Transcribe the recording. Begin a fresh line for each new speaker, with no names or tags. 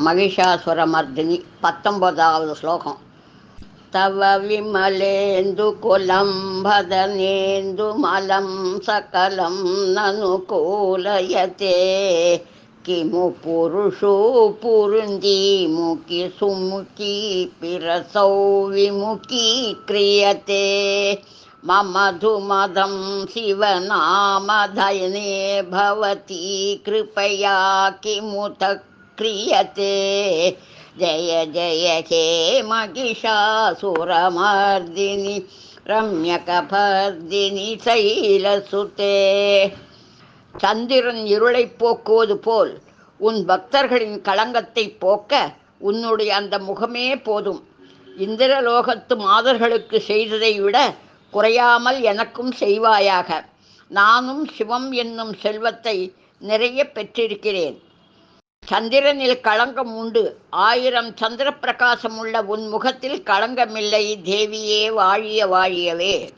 महिषासुरमर्दिनी 19வது श्लोकम् तव विमलेन्दु कुलं भदनेन्दु मलं सकलं ननुकूलयते किमु पुरुषो पुरुन्दीमुखी सुमुखी पिरसौ विमुखी क्रियते मम धुमदं शिवनामधयने भवती कृपया किमुत क्रियते जय जय हे महिषासुरमर्दिनि रम्यकपर्दिनि शैलसुते சந்திரன் இருளை போக்குவது போல் உன் பக்தர்களின் களங்கத்தை போக்க உன்னுடைய அந்த முகமே போதும். இந்திரலோகத்து மாதர்களுக்கு செய்ததை விட குறையாமல் எனக்கும் செய்வாயாக. நானும் சிவம் என்னும் செல்வத்தை நிறைய பெற்றிருக்கிறேன். சந்திரனில் களங்கம் உண்டு. 1000 சந்திர பிரகாசம் உள்ள உன் முகத்தில் களங்கமில்லை. தேவியே வாழிய வாழியவே.